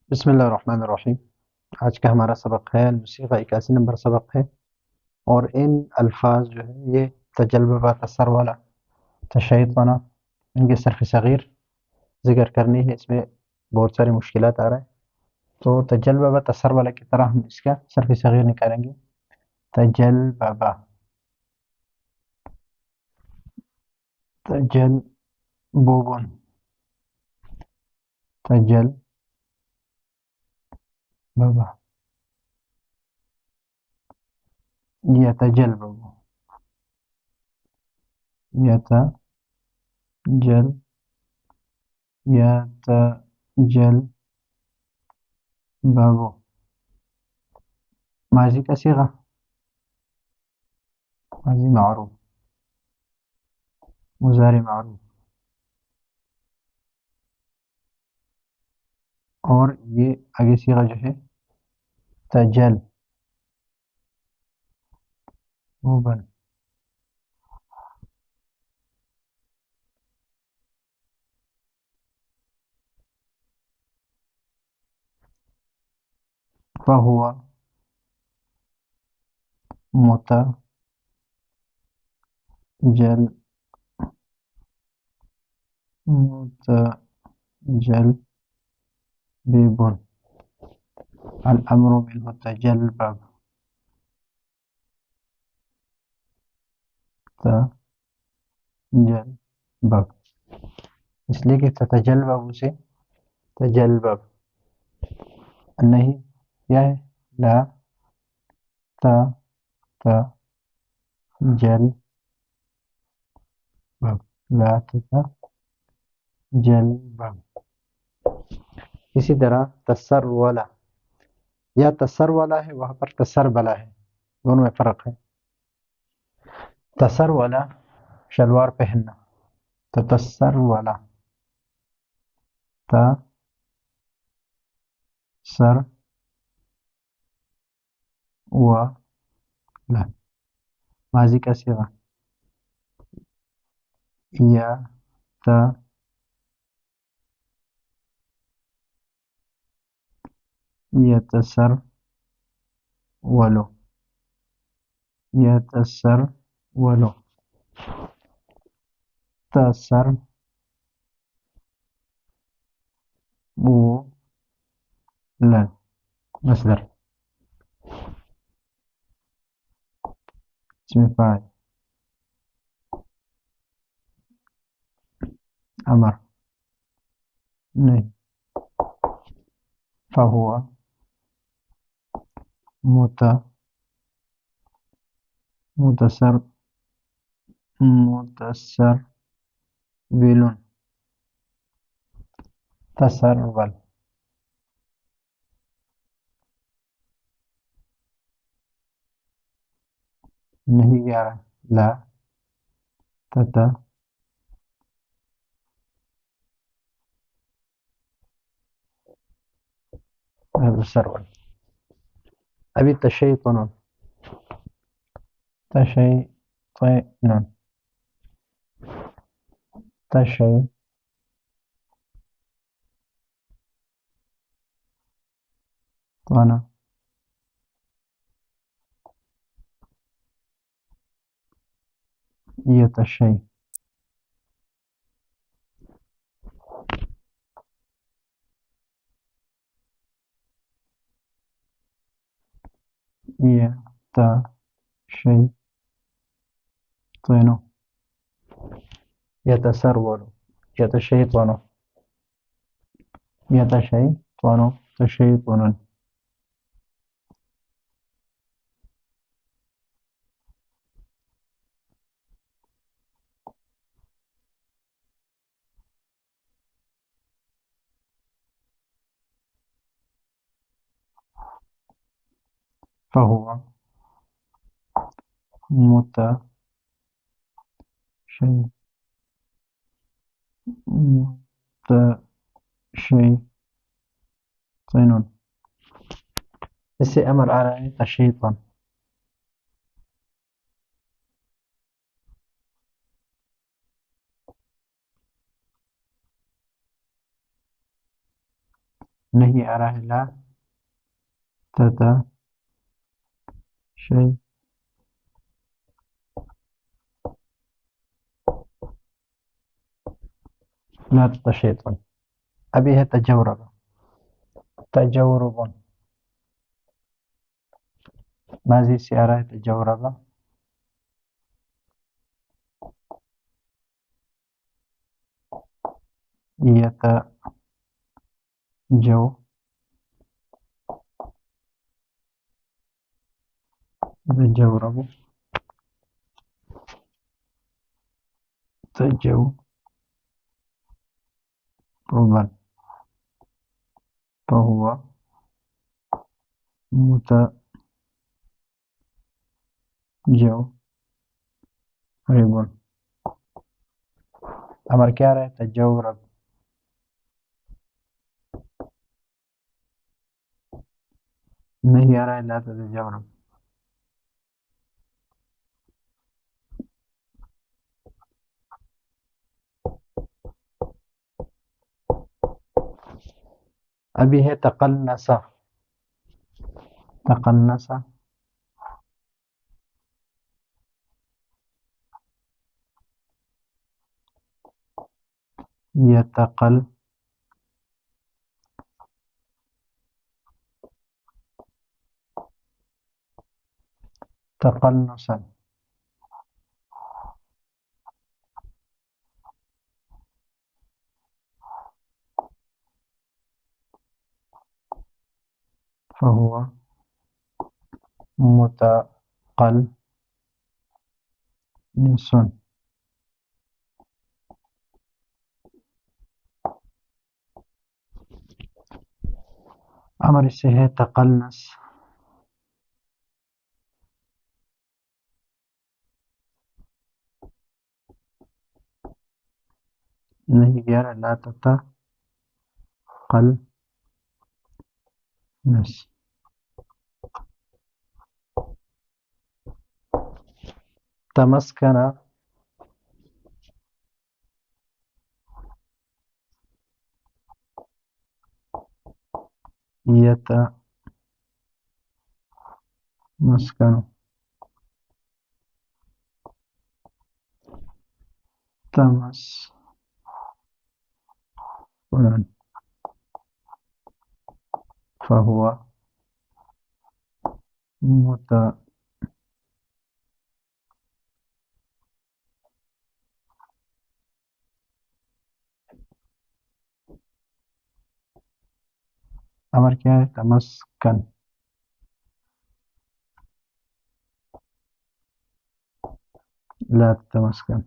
بسم اللہ الرحمن الرحیم۔ آج کا ہمارا سبق ہے الموسیقہ، 81 نمبر سبق ہے، اور ان الفاظ جو ہے یہ تجلبہ با تسر والا تشہید وانا ان کے صرف صغیر ذکر کرنی ہے۔ اس میں بہت ساری مشکلات آ رہا ہے، تو تجلبہ با تسر والا کی طرح ہم اس کا صرف صغیر نکالیں گے۔ تجلبہ، تجلبون، تجلبہ، يتجلبب، يتجل، يتجلبب، ماضی کا صیغہ، ماضی معروف، مضارع معروف، اور یہ آگے صیغہ جو ہے تجل موبل، فہو، متجل، متجلبب، الامر منه تجلبب، تجلبب، اس لیے کہ تتجلبب سے تجلبب نہیں کیا ہے، لا تجلبب، لا تجلبب۔ اسی طرح تسر والا، یا تسر والا ہے وہاں پر تسر بلا ہے، دونوں میں فرق ہے۔ تسر والا شلوار پہننا، تتسر والا، تسر والا، ماضی کا صیغہ، یا یتسر ولو، یتسر ولو، تسر ولن، مصدر، اسم فاعل، امر نہیں، فہو متسر، متسر ولن، تسرول، نہیں 11، لا تسرول۔ ابھی تشیطن، تشیطن، تشیطن، یتشی، یتشیطن، یتسرول، یتشیطن، یتشیطن، تشیطن، فہو متشیطن، اس سے امر آ رہا ہے تشیطن۔ نہیں آ رہا ہے لا شيء لا تتشيطن. ابھی ہے تجورب. تجورب ماضی سے آ رہا ہے تجورب. يتجورب تجوربا فهو متجورب. امر کیا رہا ہے تجورب. نہیں آ رہا ہے لا تتجورب. ابھی ہے تقلنس. تقلنس يتقل تقلنسا فهو متقلنس. امر اس سے ہے تقلنس. نہیں گیا لا تتقلنس. تمسكن يتمسكن. تمسكن فهو امر کیا ہے تمسکن. لا تتمسكن.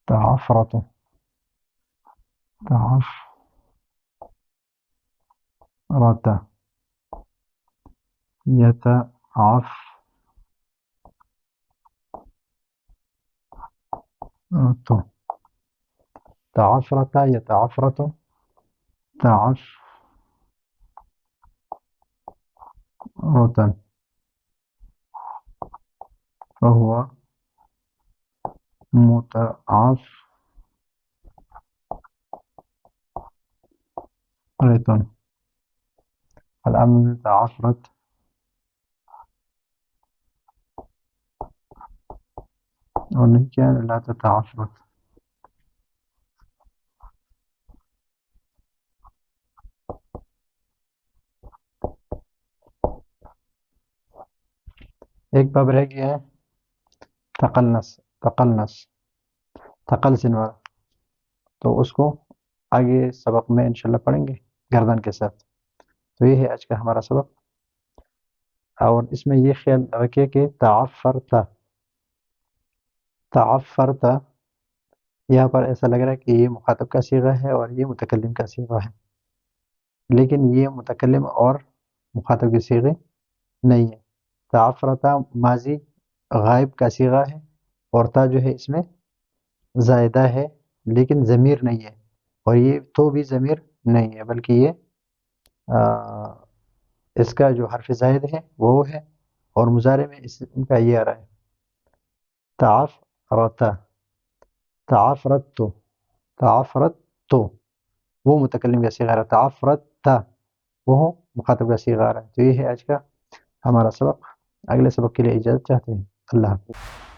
تعفرة. تعفرة يتعفرت. تعفرت يتعفرت. تعفرة فهو متعفرت. الأمر تعفرت اور نہیں کیا لا تتعفرت. ایک باب رہ گیا ہے تقلنس. تقلسن والا تو اس کو آگے سبق میں انشاءاللہ پڑھیں گے گردن کے ساتھ. تو یہ ہے آج کا ہمارا سبق. اور اس میں یہ خیال رکھے کہ تعفرت یہاں پر ایسا لگ رہا ہے کہ یہ مخاطب کا صیغہ ہے اور یہ متکلم کا صیغہ ہے، لیکن یہ متکلم اور مخاطب کے صیغے نہیں ہے. تعفرت ماضی غائب کا صیغہ ہے اور تا جو ہے اس میں زائدہ ہے لیکن ضمیر نہیں ہے، اور یہ تو بھی ضمیر نہیں ہے بلکہ یہ اس کا جو حرف زائد ہے وہ ہے، اور مضارع میں ان کا یہ آ رہا ہے تعفرت، تعفرت، تعفرت، وہ متکلم کا صیغہ ہے، تعفرت وہ مخاطب کا صیغہ ہے۔ تو یہ ہے آج کا ہمارا سبق، اگلے سبق کے لیے اجازت چاہتے ہیں، اللہ حافظ۔